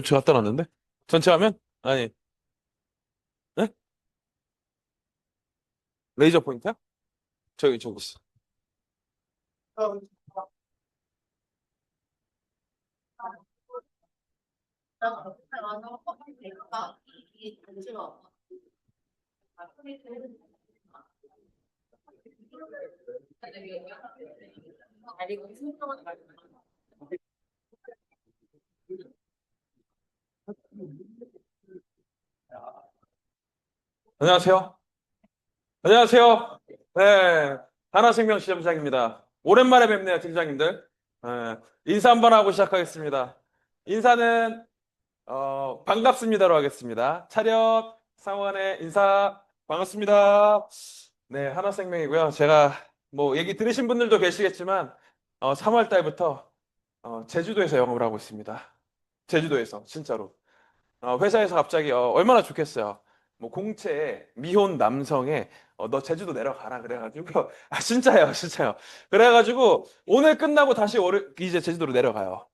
저 갖다 놨는데? 전체 화면? 아니, 네? 레이저 포인트야? 저기 있어. 안녕하세요. 안녕하세요. 네, 하나생명 시점장입니다. 오랜만에 뵙네요, 팀장님들. 네, 인사 한번 하고 시작하겠습니다. 인사는 반갑습니다로 하겠습니다. 차렷, 상원의 인사, 반갑습니다. 네, 하나생명이고요. 제가 뭐 얘기 들으신 분들도 계시겠지만 3월 달부터 제주도에서 영업을 하고 있습니다. 제주도에서 진짜로. 회사에서 갑자기 얼마나 좋겠어요. 뭐 공채에 미혼 남성에 너 제주도 내려가라 그래가지고 진짜요, 진짜요. 그래가지고 오늘 끝나고 다시 이제 제주도로 내려가요.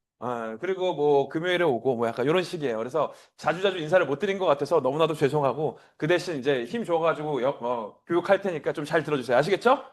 그리고 뭐 금요일에 오고 뭐 약간 이런 식이에요. 그래서 자주자주 인사를 못 드린 것 같아서 너무나도 죄송하고 그 대신 이제 힘 줘가지고 교육할 테니까 좀 잘 들어주세요. 아시겠죠?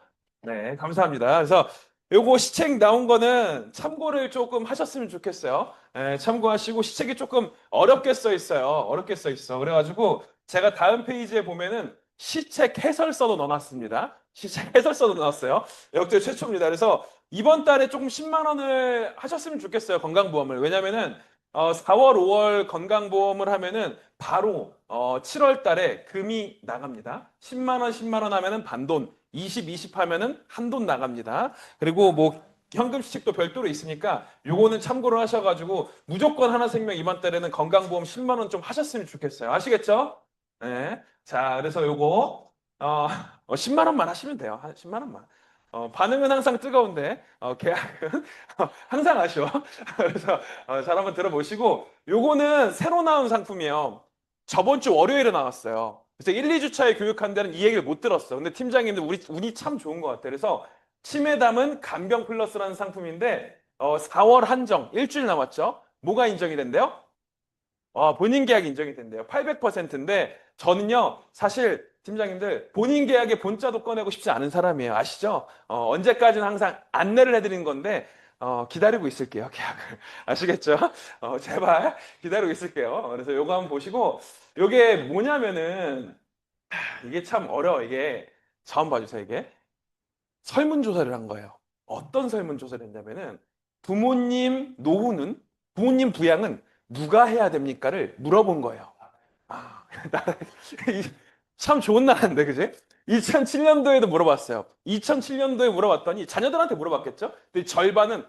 네, 감사합니다. 그래서 요거 시책 나온 거는 참고를 조금 하셨으면 좋겠어요. 참고하시고 시책이 조금 어렵게 써 있어요. 어렵게 써 있어. 그래가지고 제가 다음 페이지에 보면은 시책 해설서도 넣어놨습니다. 시책 해설서도 넣었어요. 역대 최초입니다. 그래서 이번 달에 조금 10만 원을 하셨으면 좋겠어요. 건강보험을. 왜냐면은 4월, 5월 건강보험을 하면은 바로 7월 달에 금이 나갑니다. 10만 원, 10만 원 하면은 반돈, 20 하면은 한돈 나갑니다. 그리고 뭐 현금 시책도 별도로 있으니까 요거는 참고를 하셔가지고 무조건 하나생명 이번 달에는 건강보험 10만 원 좀 하셨으면 좋겠어요. 아시겠죠? 네. 자, 그래서 요거 10만 원만 하시면 돼요. 한 10만 원만. 반응은 항상 뜨거운데 계약은 항상 아쉬워. 그래서 잘 한번 들어보시고 요거는 새로 나온 상품이에요. 저번 주 월요일에 나왔어요. 그래서 1, 2주 차에 교육한 데는 이 얘기를 못 들었어. 근데 팀장님들 우리 운이 참 좋은 것 같아. 그래서 치매 담은 간병 플러스라는 상품인데 4월 한정 일주일 남았죠. 뭐가 인정이 된대요? 본인 계약 인정이 된대요. 800%인데 저는요 사실 팀장님들 본인 계약에 본자도 꺼내고 싶지 않은 사람이에요. 아시죠? 언제까지는 항상 안내를 해드리는 건데 기다리고 있을게요. 계약을. 아시겠죠? 제발 기다리고 있을게요. 그래서 요거 한번 보시고 요게 뭐냐면은 이게 참 어려워. 이게 처음 봐주세요. 이게 설문조사를 한 거예요. 어떤 설문조사를 했냐면은 부모님 부양은 누가 해야 됩니까를 물어본 거예요. 아, 참 좋은 나라인데, 그지? 2007년도에도 물어봤어요. 2007년도에 물어봤더니 자녀들한테 물어봤겠죠? 근데 절반은,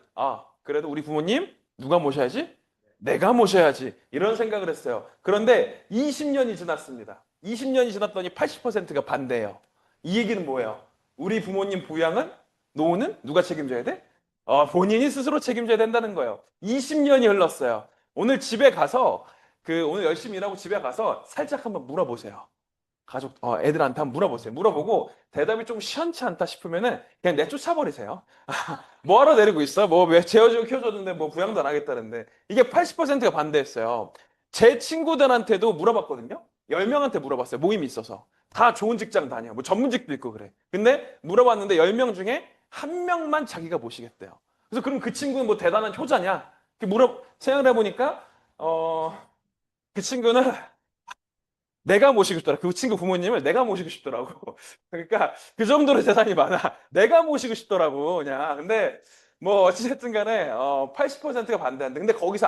그래도 우리 부모님 누가 모셔야지? 내가 모셔야지. 이런 생각을 했어요. 그런데 20년이 지났습니다. 20년이 지났더니 80%가 반대예요. 이 얘기는 뭐예요? 우리 부모님 부양은, 노후는 누가 책임져야 돼? 본인이 스스로 책임져야 된다는 거예요. 20년이 흘렀어요. 오늘 집에 가서 오늘 열심히 일하고 집에 가서 살짝 한번 물어보세요. 애들한테 한번 물어보세요. 물어보고 대답이 좀 시원치 않다 싶으면은 그냥 내쫓아버리세요. 뭐하러 데리고 있어? 뭐 왜 재워주고 키워줬는데 뭐 부양도 안 하겠다는데. 이게 80%가 반대했어요. 제 친구들한테도 물어봤거든요. 10명한테 물어봤어요. 모임이 있어서. 다 좋은 직장 다녀. 뭐 전문직도 있고 그래. 근데 물어봤는데 10명 중에 한 명만 자기가 모시겠대요. 그래서 그럼 그 친구는 뭐 대단한 효자냐? 생각을 해보니까, 그 친구는 내가 모시고 싶더라. 그 친구 부모님을 내가 모시고 싶더라고. 그러니까 그 정도로 재산이 많아. 내가 모시고 싶더라고, 그냥. 근데 뭐 어찌됐든 간에 80%가 반대한대. 근데 거기서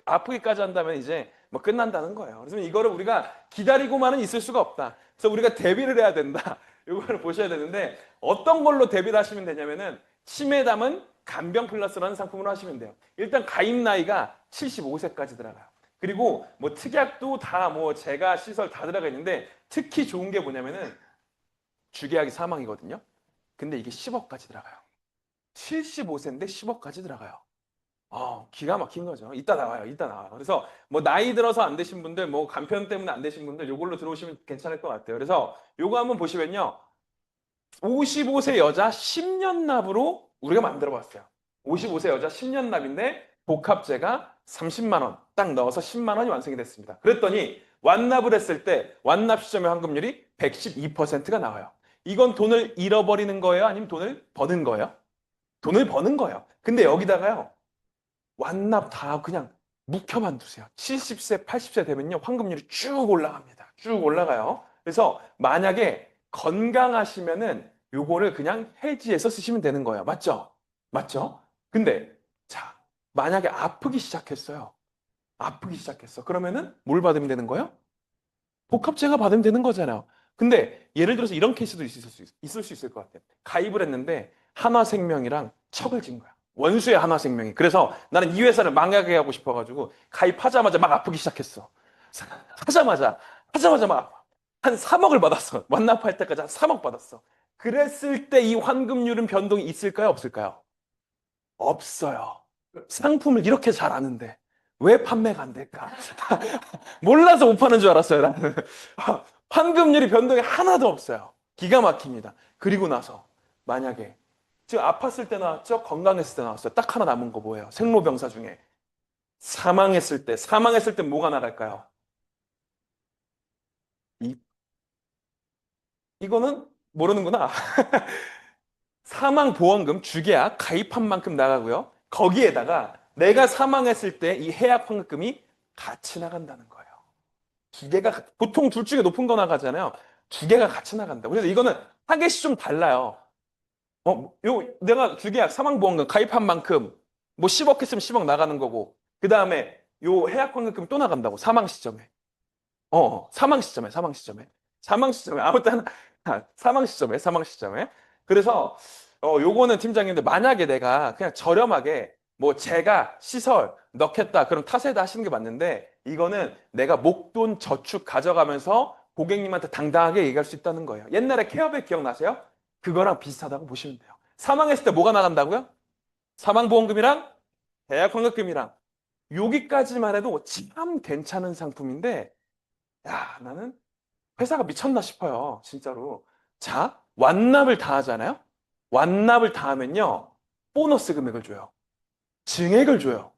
아프기까지 한다면 이제 뭐 끝난다는 거예요. 그래서 이거를 우리가 기다리고만은 있을 수가 없다. 그래서 우리가 대비를 해야 된다. 이거를 보셔야 되는데 어떤 걸로 대비를 하시면 되냐면은 치매 담은 간병 플러스라는 상품으로 하시면 돼요. 일단 가입 나이가 75세까지 들어가요. 그리고 뭐 특약도 다 뭐 제가 시설 다 들어가 있는데 특히 좋은 게 뭐냐면은 주계약이 사망이거든요. 근데 이게 10억까지 들어가요. 75세인데 10억까지 들어가요. 기가 막힌 거죠. 이따 나와요. 이따 나와요. 그래서 뭐 나이 들어서 안 되신 분들, 뭐 간편 때문에 안 되신 분들 요걸로 들어오시면 괜찮을 것 같아요. 그래서 요거 한번 보시면요. 55세 여자 10년 납으로 우리가 만들어 봤어요. 55세 여자 10년 납인데 복합제가 30만 원 딱 넣어서 10만 원이 완성이 됐습니다. 그랬더니 완납을 했을 때 완납 시점의 환급률이 112%가 나와요. 이건 돈을 잃어버리는 거예요? 아니면 돈을 버는 거예요? 돈을 버는 거예요. 근데 여기다가요. 완납 다 그냥 묵혀만 두세요. 70세, 80세 되면요. 환급률이 쭉 올라갑니다. 쭉 올라가요. 그래서 만약에 건강하시면은 요거를 그냥 해지해서 쓰시면 되는 거예요. 맞죠? 맞죠? 근데 자, 만약에 아프기 시작했어요. 아프기 시작했어. 그러면은 뭘 받으면 되는 거예요? 복합제가 받으면 되는 거잖아요. 근데 예를 들어서 이런 케이스도 있을 수 있을 것 같아요. 가입을 했는데 한화생명이랑 척을 진 거야. 원수의 한화생명이. 그래서 나는 이 회사를 망하게 하고 싶어가지고 가입하자마자 막 아프기 시작했어. 하자마자, 하자마자 막 한 3억을 받았어. 완납할 때까지 한 3억 받았어. 그랬을 때 이 환급률은 변동이 있을까요? 없을까요? 없어요. 상품을 이렇게 잘 아는데 왜 판매가 안 될까? 몰라서 못 파는 줄 알았어요, 나는. 환급률이 변동이 하나도 없어요. 기가 막힙니다. 그리고 나서 만약에 지금 아팠을 때 나왔죠? 건강했을 때 나왔어요. 딱 하나 남은 거 뭐예요? 생로병사 중에 사망했을 때 뭐가 나갈까요? 이, 이거는 모르는구나. 사망보험금 주계약 가입한 만큼 나가고요. 거기에다가 내가 사망했을 때 이 해약 환급금이 같이 나간다는 거예요. 두 개가 보통 둘 중에 높은 거 나가잖아요. 두 개가 같이 나간다. 그래서 이거는 타겟이 좀 달라요. 내가 주계약 사망보험금 가입한 만큼 뭐 10억 했으면 10억 나가는 거고 그 다음에 요 해약 환급금이 또 나간다고 사망 시점에. 사망 시점에 아무튼 사망 시점에. 그래서 요거는 팀장님들 만약에 내가 그냥 저렴하게 뭐 제가 시설 넣겠다 그럼 타세다 하시는 게 맞는데 이거는 내가 목돈 저축 가져가면서 고객님한테 당당하게 얘기할 수 있다는 거예요. 옛날에 케어백 기억나세요? 그거랑 비슷하다고 보시면 돼요. 사망했을 때 뭐가 나간다고요? 사망보험금이랑 대약환급금이랑 여기까지만 해도 참 괜찮은 상품인데 야 나는 회사가 미쳤나 싶어요. 진짜로. 자, 완납을 다 하잖아요? 완납을 다 하면요. 보너스 금액을 줘요. 증액을 줘요.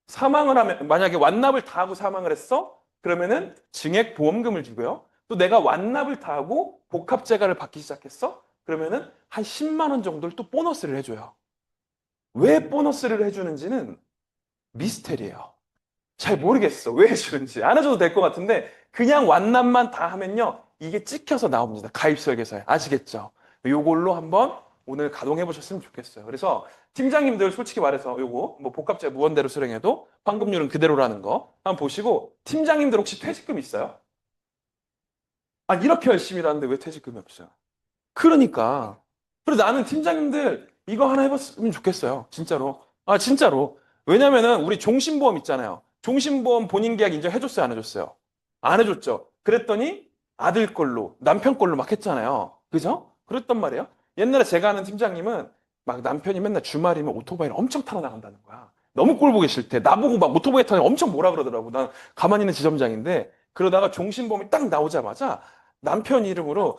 사망을 하면, 만약에 완납을 다 하고 사망을 했어? 그러면은 증액 보험금을 주고요. 또 내가 완납을 다 하고 복합재가를 받기 시작했어? 그러면은 한 10만 원 정도를 또 보너스를 해줘요. 왜 보너스를 해주는지는 미스테리예요. 잘 모르겠어. 왜 해주는지. 안 해줘도 될 것 같은데, 그냥 완납만 다 하면요. 이게 찍혀서 나옵니다. 가입 설계서에. 아시겠죠? 요걸로 한번 오늘 가동해 보셨으면 좋겠어요. 그래서 팀장님들 솔직히 말해서 요거, 뭐 복합제 무원대로 수령해도 환급률은 그대로라는 거 한번 보시고, 팀장님들 혹시 퇴직금 있어요? 아, 이렇게 열심히 일하는데 왜 퇴직금이 없어요? 그러니까. 그래서 나는 팀장님들 이거 하나 해봤으면 좋겠어요. 진짜로. 아, 진짜로. 왜냐면은 우리 종신보험 있잖아요. 종신보험 본인 계약 인정해줬어요, 안 해줬어요? 안 해줬죠. 그랬더니 아들 걸로, 남편 걸로 막 했잖아요. 그죠? 그랬단 말이에요. 옛날에 제가 아는 팀장님은 막 남편이 맨날 주말이면 오토바이를 엄청 타러 나간다는 거야. 너무 꼴 보기 싫대. 나보고 막 오토바이 타는 엄청 뭐라 그러더라고. 난 가만히 있는 지점장인데 그러다가 종신보험이 딱 나오자마자 남편 이름으로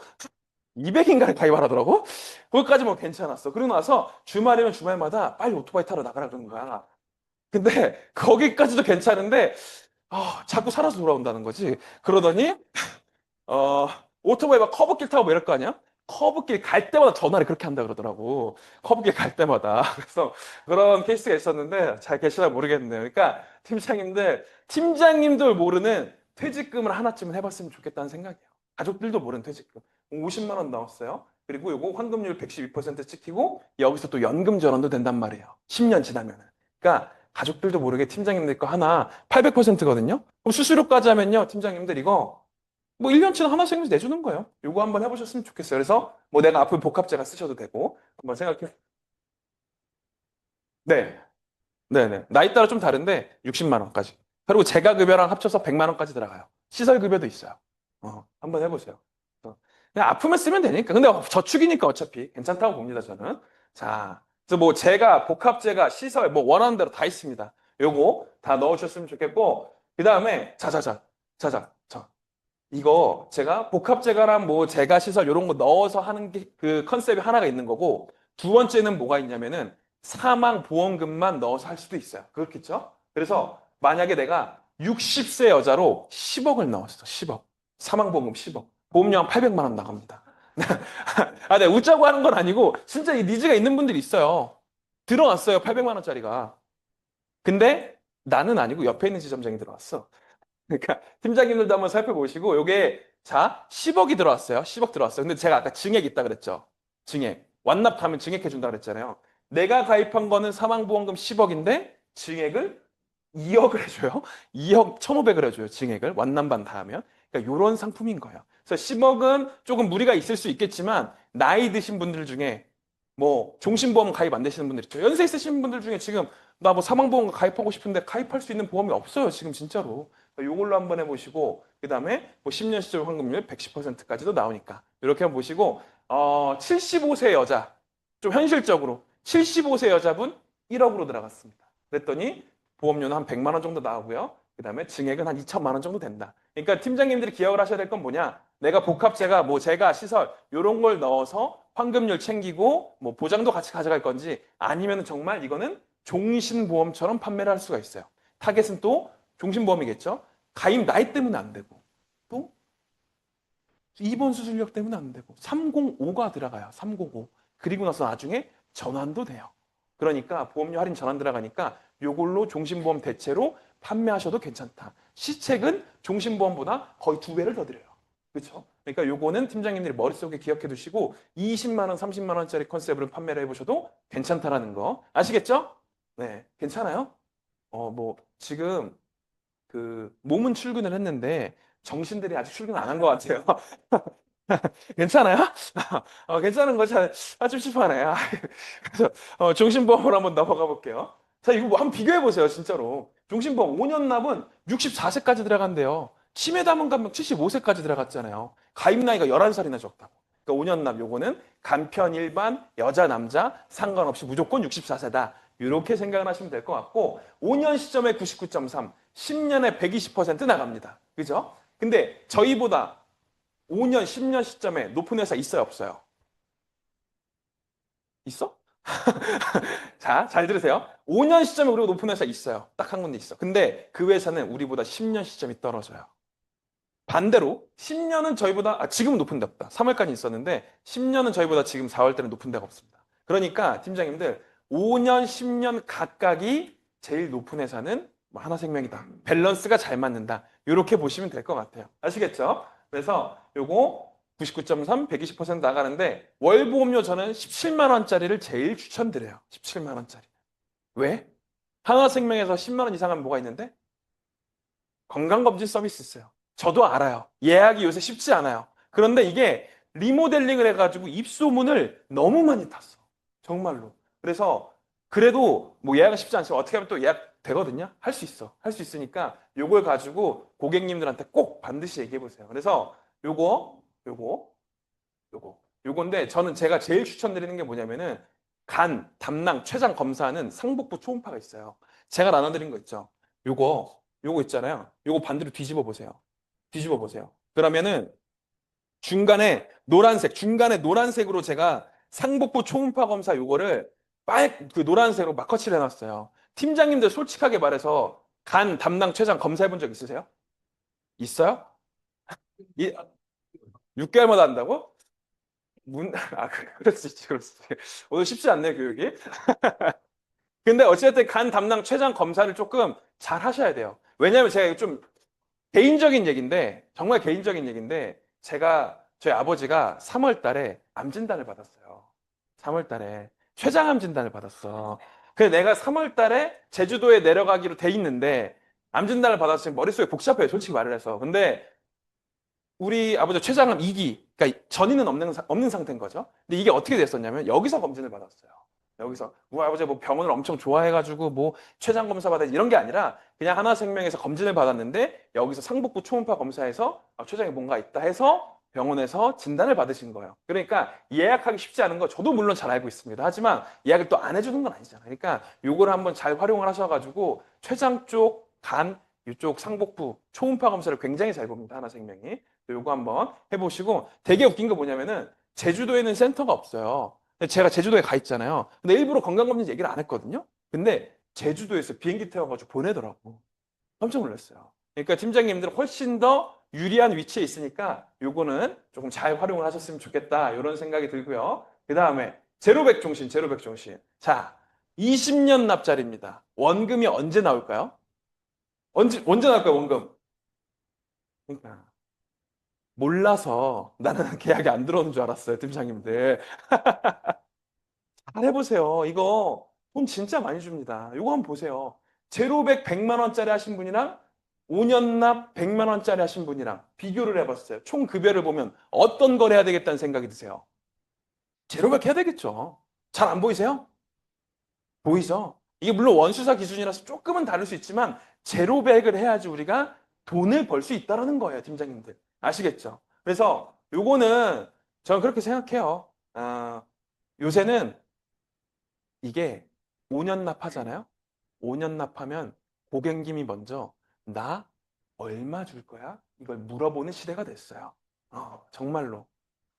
200인가를 가입하라더라고? 거기까지 뭐 괜찮았어. 그러고 나서 주말이면 주말마다 빨리 오토바이 타러 나가라 그러는 거야. 근데 거기까지도 괜찮은데 자꾸 살아서 돌아온다는 거지. 그러더니 어, 오토바이 막 커브길 타고 뭐 이럴 거 아니야? 커브길 갈 때마다 전화를 그렇게 한다 그러더라고. 커브길 갈 때마다. 그래서 그런 케이스가 있었는데 잘 계시나 모르겠네요. 그러니까 팀장님들 모르는 퇴직금을 하나쯤은 해봤으면 좋겠다는 생각이에요. 가족들도 모르는 퇴직금. 50만 원 나왔어요. 그리고 요거 환급률 112% 찍히고 여기서 또 연금 전환도 된단 말이에요. 10년 지나면은. 그러니까 가족들도 모르게 팀장님들 거 하나 800%거든요. 그럼 수수료까지 하면요. 팀장님들 이거 뭐 1년치는 하나씩 내주는 거예요. 요거 한번 해보셨으면 좋겠어요. 그래서 뭐 내가 앞으로 복합제가 쓰셔도 되고 한번 생각해. 네, 네네. 나이 따라 좀 다른데 60만 원까지. 그리고 재가 급여랑 합쳐서 100만 원까지 들어가요. 시설 급여도 있어요. 한번 해보세요. 그냥 아프면 쓰면 되니까. 근데 저축이니까 어차피 괜찮다고 봅니다, 저는. 자, 그래서 뭐 제가 복합제가 시설 뭐 원하는 대로 다 있습니다. 요거 다 넣으셨으면 좋겠고 그 다음에 자자자. 이거 제가 복합재가랑 뭐 재가시설 이런 거 넣어서 하는 게 그 컨셉이 하나가 있는 거고, 두 번째는 뭐가 있냐면은 사망보험금만 넣어서 할 수도 있어요. 그렇겠죠? 그래서 만약에 내가 60세 여자로 10억을 넣었어. 10억. 사망보험금 10억. 보험료 한 800만 원 나갑니다. 아, 내가 웃자고 하는 건 아니고 진짜 이 니즈가 있는 분들이 있어요. 들어왔어요. 800만 원짜리가. 근데 나는 아니고 옆에 있는 지점장이 들어왔어. 그러니까 팀장님들도 한번 살펴보시고 요게 자 10억이 들어왔어요. 10억 들어왔어요. 근데 제가 아까 증액 있다 그랬죠. 증액. 완납하면 증액해 준다 그랬잖아요. 내가 가입한 거는 사망보험금 10억인데 증액을 2억을 해줘요. 2억 1,500을 해줘요. 증액을 완납반 다 하면. 그러니까 요런 상품인 거예요. 그래서 10억은 조금 무리가 있을 수 있겠지만 나이 드신 분들 중에 뭐 종신보험 가입 안 되시는 분들 있죠. 연세 있으신 분들 중에 지금 나 뭐 사망보험 가입하고 싶은데 가입할 수 있는 보험이 없어요. 지금 진짜로. 요걸로 한번 해보시고 그다음에 뭐 10년 시절 환급률 110%까지도 나오니까 이렇게 한번 보시고 75세 여자 좀 현실적으로 75세 여자분 1억으로 들어갔습니다. 그랬더니 보험료는 한 100만 원 정도 나오고요. 그다음에 증액은 한 2천만 원 정도 된다. 그러니까 팀장님들이 기억을 하셔야 될 건 뭐냐? 내가 복합재가 뭐 재가 시설 이런 걸 넣어서 환급률 챙기고 뭐 보장도 같이 가져갈 건지 아니면 정말 이거는 종신보험처럼 판매를 할 수가 있어요. 타겟은 또 종신보험이겠죠. 가입 나이 때문에 안 되고 또 입원 수술력 때문에 안 되고 305가 들어가요. 305. 그리고 나서 나중에 전환도 돼요. 그러니까 보험료 할인 전환 들어가니까 요걸로 종신보험 대체로 판매하셔도 괜찮다. 시책은 종신보험보다 거의 2배를 더 드려요. 그렇죠? 그러니까 요거는 팀장님들이 머릿속에 기억해 두시고 20만 원, 30만 원짜리 컨셉으로 판매를 해보셔도 괜찮다라는 거 아시겠죠? 네, 괜찮아요? 뭐 지금 그 몸은 출근을 했는데 정신들이 아직 출근 안 한 것 같아요. 괜찮아요? 괜찮은 거 좀 찝찝하네. 그래서 종신보험으로 한번 넘어가 볼게요. 자, 이거 뭐 한번 비교해 보세요, 진짜로. 종신보험 5년 납은 64세까지 들어간대요. 치매 담은 감면 75세까지 들어갔잖아요. 가입 나이가 11살이나 적다고. 그러니까 5년 납 요거는 간편 일반 여자 남자 상관없이 무조건 64세다. 이렇게 생각을 하시면 될 것 같고 5년 시점에 99.3, 10년에 120% 나갑니다. 그죠? 근데 저희보다 5년, 10년 시점에 높은 회사 있어요, 없어요? 있어? 자, 잘 들으세요. 5년 시점에 우리가 높은 회사 있어요. 딱 한 군데 있어. 근데 그 회사는 우리보다 10년 시점이 떨어져요. 반대로 10년은 저희보다 지금은 높은 데 없다. 3월까지 있었는데 10년은 저희보다 지금 4월 때는 높은 데가 없습니다. 그러니까 팀장님들 5년, 10년 각각이 제일 높은 회사는 뭐 하나생명이다. 밸런스가 잘 맞는다. 이렇게 보시면 될 것 같아요. 아시겠죠? 그래서 요거 99.3, 120% 나가는데 월 보험료 저는 17만 원짜리를 제일 추천드려요. 17만 원짜리. 왜? 하나생명에서 10만 원 이상은 뭐가 있는데? 건강검진 서비스 있어요. 저도 알아요. 예약이 요새 쉽지 않아요. 그런데 이게 리모델링을 해가지고 입소문을 너무 많이 탔어. 정말로. 그래서 그래도 뭐 예약은 쉽지 않지만 어떻게 하면 또 예약 되거든요. 할 수 있어. 할 수 있으니까 요걸 가지고 고객님들한테 꼭 반드시 얘기해 보세요. 그래서 요거, 요건데 저는 제가 제일 추천드리는 게 뭐냐면은 간, 담낭, 췌장 검사하는 상복부 초음파가 있어요. 제가 나눠드린 거 있죠. 요거 있잖아요. 요거 반대로 뒤집어 보세요. 뒤집어 보세요. 그러면은 중간에 노란색으로 제가 상복부 초음파 검사 요거를 그 노란색으로 마커칠을 해놨어요. 팀장님들 솔직하게 말해서 간, 담낭, 췌장 검사해 본 적 있으세요? 있어요? 6개월마다 한다고? 그럴 수 있지, 그럴 수 있지. 오늘 쉽지 않네, 교육이. 근데 어쨌든 간 담당 췌장 검사를 조금 잘 하셔야 돼요. 왜냐하면 제가 좀 개인적인 얘기인데, 정말 개인적인 얘기인데, 저희 아버지가 3월 달에 암 진단을 받았어요. 3월 달에 췌장암 진단을 받았어. 그래서 내가 3월 달에 제주도에 내려가기로 돼 있는데, 암 진단을 받았으니 머릿속에 복잡해요, 솔직히 말을 해서. 근데 우리 아버지 췌장암 2기, 그러니까 전이는 없는 상태인 거죠. 근데 이게 어떻게 됐었냐면 여기서 검진을 받았어요. 여기서 우리 아버지가 뭐 병원을 엄청 좋아해가지고 뭐 췌장 검사 받아 이런 게 아니라 그냥 하나생명에서 검진을 받았는데 여기서 상복부 초음파 검사에서 췌장에 뭔가 있다 해서 병원에서 진단을 받으신 거예요. 그러니까 예약하기 쉽지 않은 거 저도 물론 잘 알고 있습니다. 하지만 예약을 또 안 해주는 건 아니잖아요. 그러니까 요거를 한번 잘 활용을 하셔가지고 췌장 쪽, 간, 이쪽 상복부 초음파 검사를 굉장히 잘 봅니다. 하나생명이. 요거 한번 해보시고 되게 웃긴 거 뭐냐면은 제주도에는 센터가 없어요. 근데 제가 제주도에 가 있잖아요. 근데 일부러 건강검진 얘기를 안 했거든요. 근데 제주도에서 비행기 태워가지고 보내더라고. 깜짝 놀랐어요. 그러니까 팀장님들은 훨씬 더 유리한 위치에 있으니까 요거는 조금 잘 활용을 하셨으면 좋겠다. 이런 생각이 들고요. 그 다음에 제로백 종신, 제로백 종신. 자, 20년 납자리입니다. 원금이 언제 나올까요? 언제 나올까요, 원금? 그러니까 몰라서 나는 계약이 안 들어오는 줄 알았어요, 팀장님들. 잘 해보세요. 이거 돈 진짜 많이 줍니다. 이거 한번 보세요. 제로백 100만 원짜리 하신 분이랑 5년 납 100만 원짜리 하신 분이랑 비교를 해봤어요. 총 급여를 보면 어떤 걸 해야 되겠다는 생각이 드세요? 제로백 해야 되겠죠. 잘 안 보이세요? 보이죠? 이게 물론 원수사 기준이라서 조금은 다를 수 있지만 제로백을 해야지 우리가 돈을 벌 수 있다는 거예요, 팀장님들. 아시겠죠? 그래서 요거는 저는 그렇게 생각해요. 요새는 이게 5년 납하잖아요. 5년 납하면 고객님이 먼저 나 얼마 줄 거야? 이걸 물어보는 시대가 됐어요. 정말로.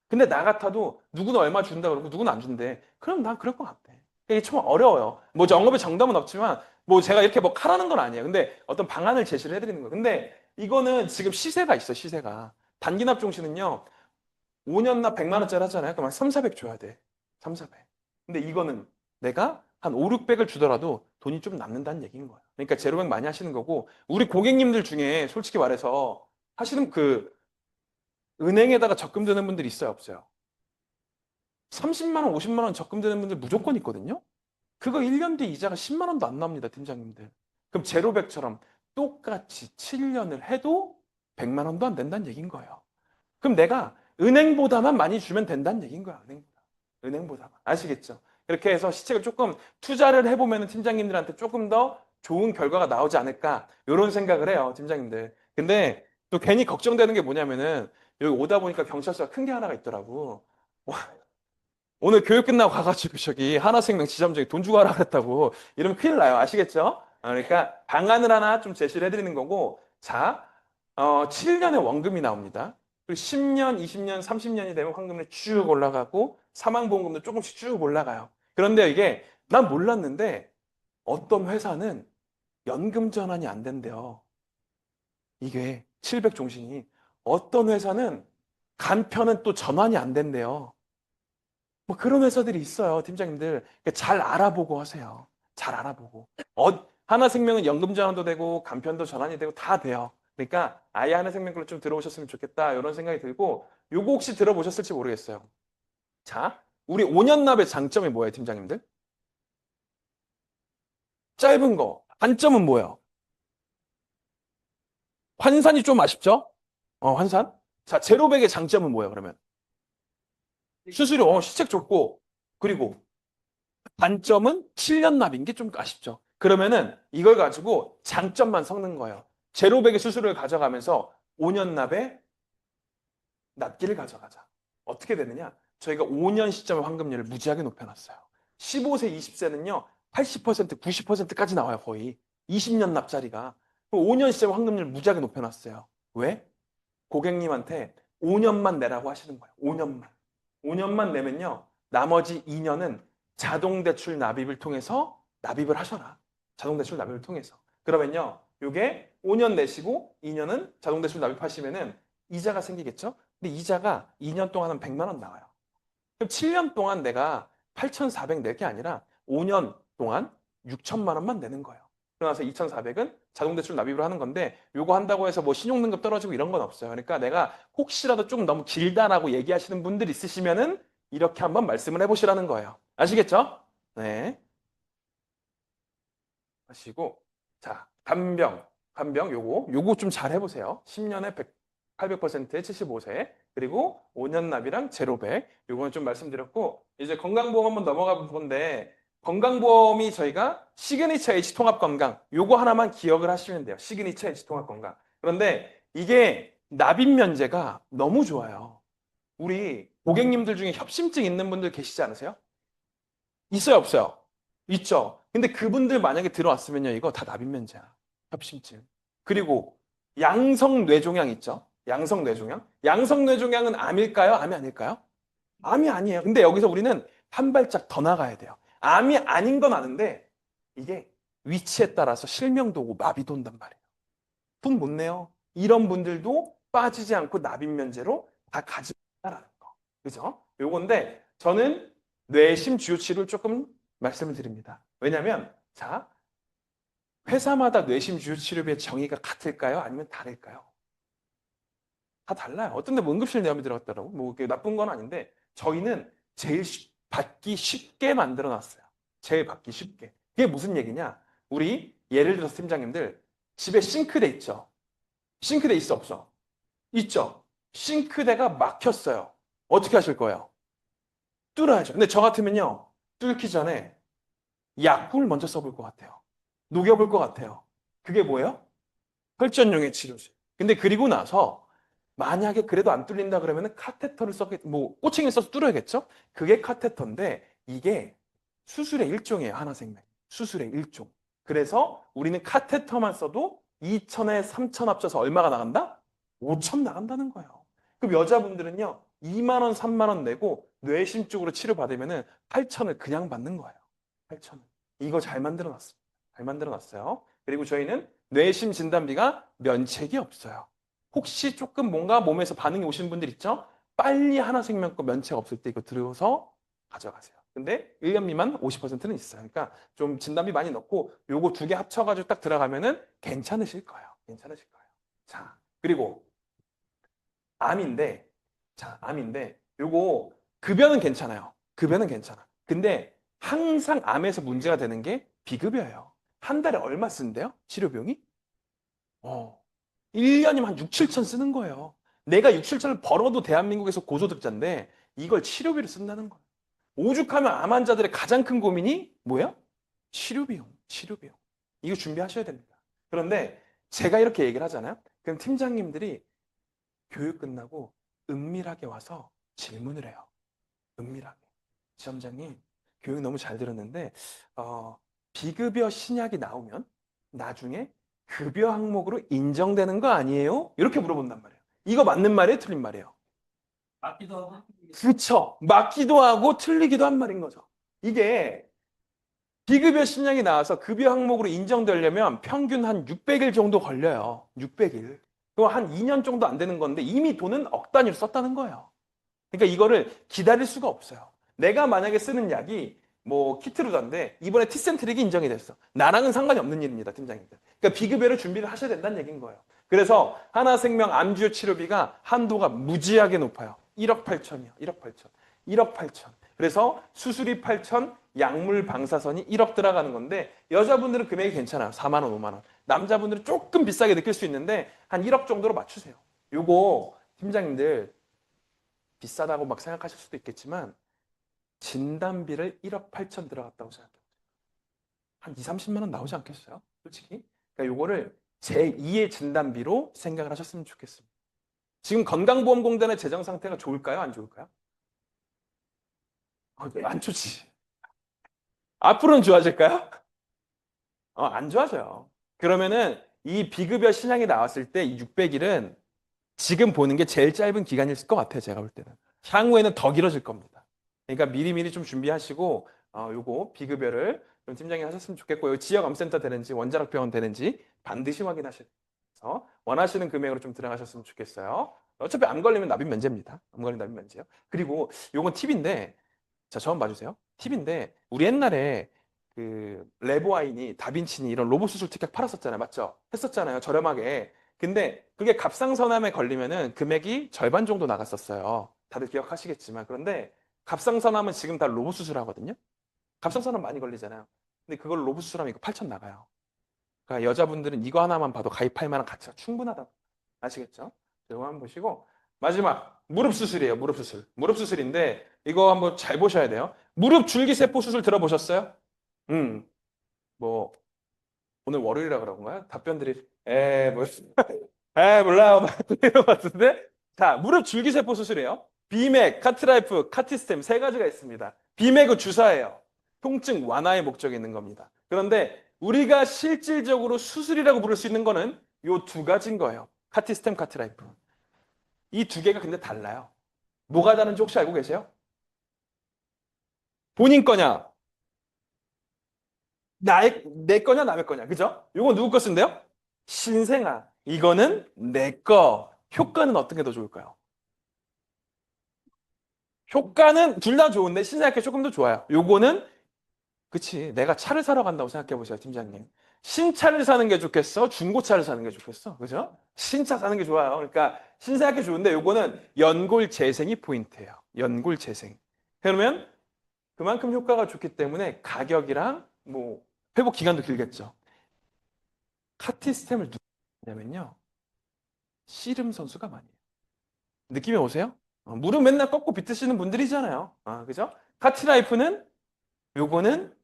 근데 나 같아도 누구는 얼마 준다 그러고 누구는 안 준대. 그럼 난 그럴 것 같아. 이게 좀 어려워요. 뭐 영업의 정답은 없지만 뭐 제가 이렇게 뭐 하라는 건 아니에요. 근데 어떤 방안을 제시를 해드리는 거예요. 근데 이거는 지금 시세가 있어, 시세가. 단기납 종신은요. 5년 납 100만 원짜리 하잖아요. 그럼 한 3, 400 줘야 돼. 3, 400. 근데 이거는 내가 한 5, 600을 주더라도 돈이 좀 남는다는 얘기인 거예요. 그러니까 제로백 많이 하시는 거고 우리 고객님들 중에 솔직히 말해서 하시는 그 은행에다가 적금 드는 분들 있어요, 없어요? 30만 원, 50만 원 적금 드는 분들 무조건 있거든요. 그거 1년 뒤에 이자가 10만 원도 안 나옵니다, 팀장님들. 그럼 제로백처럼 똑같이 7년을 해도 100만 원도 안 된다는 얘기인 거예요. 그럼 내가 은행보다만 많이 주면 된다는 얘기인 거야, 은행보다. 은행보다만. 아시겠죠? 그렇게 해서 시책을 조금 투자를 해보면 팀장님들한테 조금 더 좋은 결과가 나오지 않을까, 이런 생각을 해요, 팀장님들. 근데 또 괜히 걱정되는 게 뭐냐면은 여기 오다 보니까 경찰서가 큰 게 하나가 있더라고. 오늘 교육 끝나고 가가지고 저기 하나생명 지점장에 돈 주고 하라 그랬다고 이러면 큰일 나요. 아시겠죠? 그러니까 방안을 하나 좀 제시를 해드리는 거고, 자, 7년에 원금이 나옵니다. 그리고 10년, 20년, 30년이 되면 환급률이 쭉 올라가고 사망보험금도 조금씩 쭉 올라가요. 그런데 이게 난 몰랐는데 어떤 회사는 연금 전환이 안 된대요. 이게 700 종신이. 어떤 회사는 간편은 또 전환이 안 된대요. 뭐 그런 회사들이 있어요, 팀장님들. 그러니까 잘 알아보고 하세요. 잘 알아보고. 하나생명은 연금 전환도 되고 간편도 전환이 되고 다 돼요. 그러니까 아예 하나생명 걸로 좀 들어보셨으면 좋겠다 이런 생각이 들고, 요거 혹시 들어보셨을지 모르겠어요. 자, 우리 5년 납의 장점이 뭐예요, 팀장님들? 짧은 거. 단점은 뭐예요? 환산이 좀 아쉽죠? 환산? 자, 제로백의 장점은 뭐예요, 그러면? 수수료, 시책 좋고, 그리고 단점은 7년 납인 게 좀 아쉽죠. 그러면은 이걸 가지고 장점만 섞는 거예요. 제로백의 수수료를 가져가면서 5년 납에 납기를 가져가자. 어떻게 되느냐? 저희가 5년 시점의 환급률을 무지하게 높여놨어요. 15세, 20세는요, 80%, 90%까지 나와요, 거의. 20년 납짜리가. 5년 시점 환급률을 무지하게 높여놨어요. 왜? 고객님한테 5년만 내라고 하시는 거예요. 5년만. 5년만 내면요, 나머지 2년은 자동대출 납입을 통해서 납입을 하셔라. 자동대출 납입을 통해서. 그러면요, 요게 5년 내시고 2년은 자동대출 납입하시면은 이자가 생기겠죠? 근데 이자가 2년 동안은 100만 원 나와요. 그럼 7년 동안 내가 8,400 낼 게 아니라 5년 동안 6천만 원만 내는 거예요. 그러나서 2,400은 자동대출 납입을 하는 건데, 요거 한다고 해서 뭐 신용등급 떨어지고 이런 건 없어요. 그러니까 내가 혹시라도 조금 너무 길다라고 얘기하시는 분들 있으시면은 이렇게 한번 말씀을 해보시라는 거예요. 아시겠죠? 네. 하시고, 자, 간병 요거 좀 잘 해보세요. 10년에 800%에 75세, 그리고 5년 납이랑 제로백, 요거는 좀 말씀드렸고, 이제 건강보험 한번 넘어가 볼 건데, 건강보험이 저희가 시그니처 H 통합건강, 요거 하나만 기억을 하시면 돼요. 시그니처 H 통합건강. 그런데 이게 납입 면제가 너무 좋아요. 우리 고객님들 중에 협심증 있는 분들 계시지 않으세요? 있어요, 없어요? 있죠. 근데 그분들 만약에 들어왔으면요, 이거 다 납입 면제야. 협심증. 그리고 양성 뇌종양 있죠? 양성뇌종양? 양성뇌종양은 암일까요? 암이 아닐까요? 암이 아니에요. 근데 여기서 우리는 한 발짝 더 나가야 돼요. 암이 아닌 건 아는데 이게 위치에 따라서 실명도 오고 마비도 온단 말이에요. 돈 못 내요. 이런 분들도 빠지지 않고 납입면제로 다 가지고 있다라는 거. 그죠? 요건데 저는 뇌심 주요 치료를 조금 말씀을 드립니다. 왜냐면 자, 회사마다 뇌심 주요 치료비의 정의가 같을까요? 아니면 다를까요? 다 달라요. 어떤 데뭐 응급실 내암이 들어갔더라고. 뭐 그게 나쁜 건 아닌데 저희는 제일 받기 쉽게 만들어 놨어요. 제일 받기 쉽게. 그게 무슨 얘기냐? 우리 예를 들어서 팀장님들 집에 싱크대 있죠? 싱크대 있어 없어? 있죠? 싱크대가 막혔어요. 어떻게 하실 거예요? 뚫어야죠. 근데 저 같으면요. 뚫기 전에 약품을 먼저 써볼 것 같아요. 녹여볼 것 같아요. 그게 뭐예요? 혈전용의 치료제. 근데 그리고 나서 만약에 그래도 안 뚫린다 그러면 카테터를 써겠, 뭐 꼬챙이 써서 뚫어야겠죠? 그게 카테터인데 이게 수술의 일종이에요. 하나생명. 수술의 일종. 그래서 우리는 카테터만 써도 2천에 3천 합쳐서 얼마가 나간다? 5천 나간다는 거예요. 그럼 여자분들은요. 2만 원, 3만 원 내고 뇌심 쪽으로 치료받으면 8천을 그냥 받는 거예요. 8천을. 이거 잘 만들어 놨어요. 잘 만들어 놨어요. 그리고 저희는 뇌심 진단비가 면책이 없어요. 혹시 조금 뭔가 몸에서 반응이 오신 분들 있죠? 빨리 하나생명 거 면책 없을 때 이거 들어서 가져가세요. 근데 1년 미만 50%는 있어요. 그러니까 좀 진단비 많이 넣고 요거 두 개 합쳐가지고 딱 들어가면은 괜찮으실 거예요. 괜찮으실 거예요. 자, 그리고 암인데, 자, 암인데 요거 급여는 괜찮아요. 급여는 괜찮아. 근데 항상 암에서 문제가 되는 게 비급여예요. 한 달에 얼마 쓴대요? 치료비용이? 어. 1년이면 한 6, 7천 쓰는 거예요. 내가 6, 7천을 벌어도 대한민국에서 고소득자인데 이걸 치료비로 쓴다는 거예요. 오죽하면 암 환자들의 가장 큰 고민이 뭐예요? 치료비용, 치료비용. 이거 준비하셔야 됩니다. 그런데 제가 이렇게 얘기를 하잖아요. 그럼 팀장님들이 교육 끝나고 은밀하게 와서 질문을 해요. 은밀하게. 지점장님, 교육 너무 잘 들었는데 비급여 신약이 나오면 나중에 급여 항목으로 인정되는 거 아니에요? 이렇게 물어본단 말이에요. 이거 맞는 말이에요? 틀린 말이에요? 맞기도 하고. 그쵸. 맞기도 하고 틀리기도 한 말인 거죠. 이게 비급여 신약이 나와서 급여 항목으로 인정되려면 평균 한 600일 정도 걸려요. 600일. 그거 한 2년 정도 안 되는 건데 이미 돈은 억 단위로 썼다는 거예요. 그러니까 이거를 기다릴 수가 없어요. 내가 만약에 쓰는 약이 뭐 키트루다인데 이번에 티센트릭이 인정이 됐어. 나랑은 상관이 없는 일입니다, 팀장님들. 그러니까 비급여를 준비를 하셔야 된다는 얘기인 거예요. 그래서 하나생명 암주요 치료비가 한도가 무지하게 높아요. 1억 8천이요. 1억 8천. 1억 8천. 그래서 수술이 8천, 약물 방사선이 1억 들어가는 건데 여자분들은 금액이 괜찮아요. 4만 원, 5만 원. 남자분들은 조금 비싸게 느낄 수 있는데 한 1억 정도로 맞추세요. 요거 팀장님들 비싸다고 막 생각하실 수도 있겠지만 진단비를 1억 8천 들어갔다고 생각해요. 한 2, 30만 원 나오지 않겠어요? 솔직히. 그러니까 요거를 제2의 진단비로 생각을 하셨으면 좋겠습니다. 지금 건강보험공단의 재정 상태가 좋을까요? 안 좋을까요? 안 좋지. 앞으로는 좋아질까요? 안 좋아져요. 그러면은 이 비급여 신약이 나왔을 때 이 600일은 지금 보는 게 제일 짧은 기간일 것 같아요. 제가 볼 때는. 향후에는 더 길어질 겁니다. 그러니까 미리미리 좀 준비하시고 요거 비급여를 좀 팀장님 하셨으면 좋겠고 요 지역 암센터 되는지 원자력 병원 되는지 반드시 확인하셔서 원하시는 금액으로 좀 들어가셨으면 좋겠어요. 어차피 암 걸리면 납입 면제입니다. 암 걸리면 납입 면제요. 그리고 요건 팁인데 자, 처음 봐주세요. 팁인데 우리 옛날에 그 레보아인이 다빈치니 이런 로봇 수술 특약 팔았었잖아요. 맞죠? 했었잖아요. 저렴하게. 근데 그게 갑상선암에 걸리면은 금액이 절반 정도 나갔었어요. 다들 기억하시겠지만. 그런데 갑상선암은 지금 다 로봇 수술하거든요. 갑상선암 많이 걸리잖아요. 근데 그걸 로봇 수술하면 이거 8천 나가요. 그러니까 여자분들은 이거 하나만 봐도 가입할 만한 가치가 충분하다. 아시겠죠? 이거 한번 보시고 마지막 무릎 수술이에요. 무릎 수술. 무릎 수술인데 이거 한번 잘 보셔야 돼요. 무릎 줄기세포 수술 들어보셨어요? 뭐 오늘 월요일이라 그런가요? 답변들이 뭐 몰라요. 이런 것 같은데. 자, 무릎 줄기세포 수술이에요. 비맥, 카트라이프, 카티스템 세 가지가 있습니다. 비맥은 주사예요. 통증 완화의 목적이 있는 겁니다. 그런데 우리가 실질적으로 수술이라고 부를 수 있는 거는 요 두 가지인 거예요. 카티스템, 카트라이프. 이 두 개가 근데 달라요. 뭐가 다른지 혹시 알고 계세요? 본인 거냐? 내 거냐, 남의 거냐? 그죠? 요거 누구 거 쓴대요? 신생아. 이거는 내 거. 효과는 어떤 게 더 좋을까요? 효과는 둘 다 좋은데 신생아께 조금 더 좋아요. 요거는 그치. 내가 차를 사러 간다고 생각해 보세요, 팀장님. 신차를 사는 게 좋겠어? 중고차를 사는 게 좋겠어? 그죠? 신차 사는 게 좋아요. 그러니까 신생아께 좋은데 요거는 연골 재생이 포인트예요. 연골 재생. 그러면 그만큼 효과가 좋기 때문에 가격이랑 뭐 회복 기간도 길겠죠. 카티스템을 누가 하냐면요. 씨름 선수가 많이 해요. 느낌이 오세요? 무릎 맨날 꺾고 비트시는 분들이잖아요. 그죠? 카티라이프는 요거는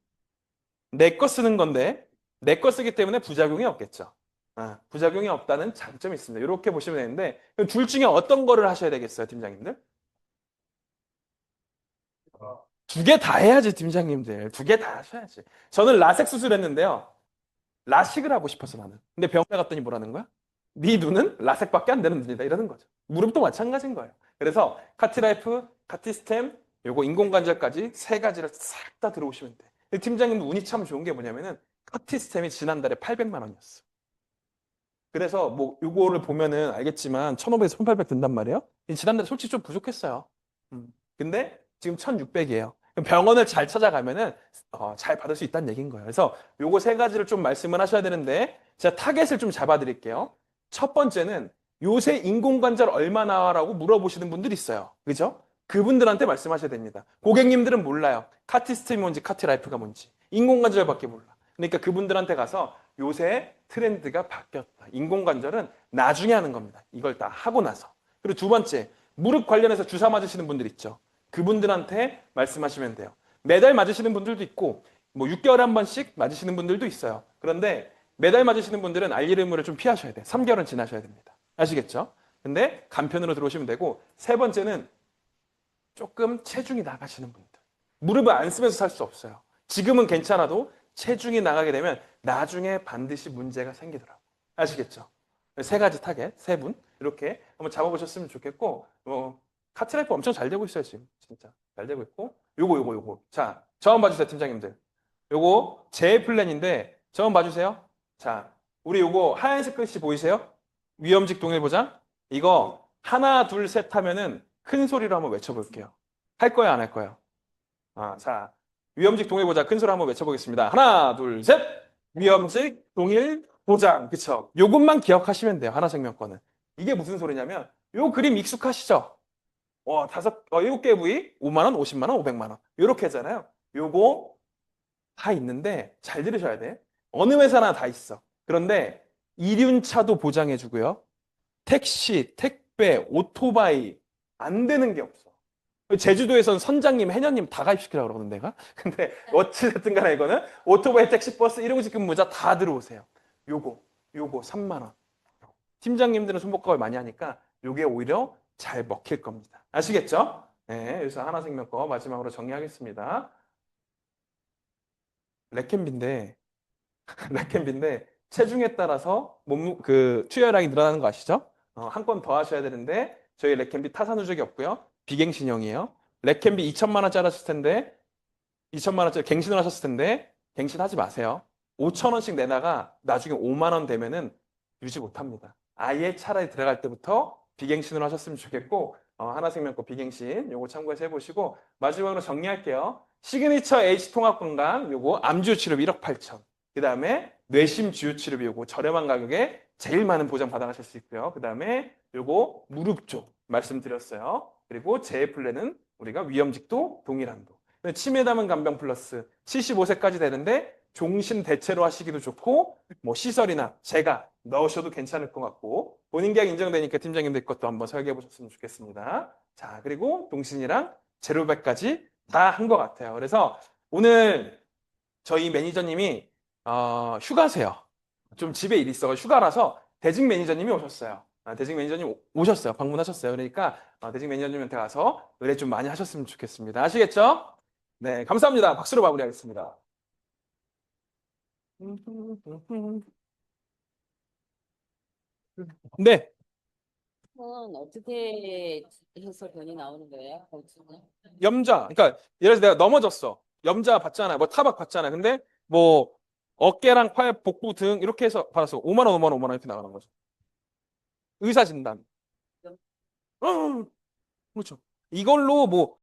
내 거 쓰는 건데 내 거 쓰기 때문에 부작용이 없겠죠. 부작용이 없다는 장점이 있습니다. 이렇게 보시면 되는데 그럼 둘 중에 어떤 거를 하셔야 되겠어요, 팀장님들? 두 개 다 해야지, 팀장님들. 두 개 다 하셔야지. 저는 라섹 수술했는데요. 라식을 하고 싶어서 나는. 근데 병원에 갔더니 뭐라는 거야? 네 눈은 라섹밖에 안 되는 눈이다 이러는 거죠. 무릎도 마찬가지인 거예요. 그래서 카티라이프, 카티스템, 요거 인공관절까지 세 가지를 싹 다 들어오시면 돼. 근데 팀장님 운이 참 좋은 게 뭐냐면은 카티스템이 지난달에 800만 원이었어. 그래서 뭐 요거를 보면은 알겠지만 1,500에서 1,800 든단 말이에요. 지난달에 솔직히 좀 부족했어요. 근데 지금 1,600이에요. 병원을 잘 찾아가면은 잘 받을 수 있다는 얘기인 거예요. 그래서 요거 세 가지를 좀 말씀을 하셔야 되는데 제가 타겟을 좀 잡아드릴게요. 첫 번째는 요새 인공관절 얼마나라고 물어보시는 분들이 있어요. 그죠? 그분들한테 말씀하셔야 됩니다. 고객님들은 몰라요. 카티스템이 뭔지 카티라이프가 뭔지. 인공관절밖에 몰라. 그러니까 그분들한테 가서 요새 트렌드가 바뀌었다. 인공관절은 나중에 하는 겁니다. 이걸 다 하고 나서. 그리고 두 번째, 무릎 관련해서 주사 맞으시는 분들 있죠. 그분들한테 말씀하시면 돼요. 매달 맞으시는 분들도 있고, 뭐 6개월에 한 번씩 맞으시는 분들도 있어요. 그런데 매달 맞으시는 분들은 알리르무를 좀 피하셔야 돼요. 3개월은 지나셔야 됩니다. 아시겠죠? 근데 간편으로 들어오시면 되고, 세 번째는 조금 체중이 나가시는 분들. 무릎을 안 쓰면서 살 수 없어요. 지금은 괜찮아도 체중이 나가게 되면 나중에 반드시 문제가 생기더라고요. 아시겠죠? 세 가지 타겟, 세 분. 이렇게 한번 잡아보셨으면 좋겠고, 카트라이프 엄청 잘 되고 있어요, 지금. 진짜. 잘 되고 있고. 요거. 자, 저 한번 봐주세요, 팀장님들. 요거 제 플랜인데, 저 한번 봐주세요. 자, 우리 요거 하얀색 글씨 보이세요? 위험직 동일 보장? 이거 하나, 둘, 셋 하면은 큰 소리로 한번 외쳐볼게요. 할 거야, 안 할 거야? 자, 위험직 동일 보장 큰 소리 한번 외쳐보겠습니다. 하나, 둘, 셋! 위험직 동일 보장. 그쵸? 요것만 기억하시면 돼요, 하나생명권은. 이게 무슨 소리냐면, 요 그림 익숙하시죠? 일곱 개 부위, 5만 원, 50만 원, 500만 원. 요렇게 하잖아요. 요거 다 있는데, 잘 들으셔야 돼. 어느 회사나 다 있어. 그런데, 이륜차도 보장해주고요. 택시, 택배, 오토바이, 안 되는 게 없어. 제주도에선 선장님, 해녀님 다 가입시키라고 그러거든, 내가. 근데 어찌됐든 간에 이거는 오토바이, 택시, 버스, 일용직 근무자 다 들어오세요. 요거 3만 원. 팀장님들은 손목가을 많이 하니까 요게 오히려 잘 먹힐 겁니다. 아시겠죠? 네, 그래서 하나생명 거 마지막으로 정리하겠습니다. 렉캔비인데, 렉캔비인데 체중에 따라서 투여량이 늘어나는 거 아시죠? 한 건 더 하셔야 되는데 저희 렉캔비 타산 누적이 없고요. 비갱신형이에요. 렉캔비 2천만 원짜리 하셨을 텐데 2천만 원짜리 갱신을 하셨을 텐데 갱신하지 마세요. 5천 원씩 내다가 나중에 5만 원 되면은 유지 못합니다. 아예 차라리 들어갈 때부터 비갱신을 하셨으면 좋겠고 하나생명 거 비갱신 요거 참고해서 해보시고 마지막으로 정리할게요. 시그니처 H 통합건강 요거 암주 치료 1억 8천. 그 다음에 뇌심 주요 치료비 요거 저렴한 가격에 제일 많은 보장 받아가실 수 있고요. 그 다음에 요거 무릎 쪽 말씀드렸어요. 그리고 제 플랜은 우리가 위험직도 동일한도. 치매 담은 간병 플러스 75세까지 되는데 종신 대체로 하시기도 좋고 뭐 시설이나 제가 넣으셔도 괜찮을 것 같고 본인 계약 인정되니까 팀장님들 것도 한번 설계해 보셨으면 좋겠습니다. 자, 그리고 동신이랑 제로백까지 다 한 것 같아요. 그래서 오늘 저희 매니저님이 휴가세요. 좀 집에 일이 있어 휴가라서 대직 매니저님이 오셨어요. 대직 매니저님 오셨어요. 방문하셨어요. 그러니까 대직 매니저님한테 가서 의뢰 좀 많이 하셨으면 좋겠습니다. 아시겠죠? 네, 감사합니다. 박수로 마무리하겠습니다. 네, 은 어떻게 해서 돈이 나오는 거예요? 거기서는? 염자. 그러니까 예를 들어서 내가 넘어졌어. 염자 받잖아. 뭐 타박 받잖아. 근데 뭐 어깨랑 팔, 복부 등 이렇게 해서 받았어. 5만 원, 5만 원, 5만 원 이렇게 나가는 거죠. 의사 진단. 그렇죠. 이걸로 뭐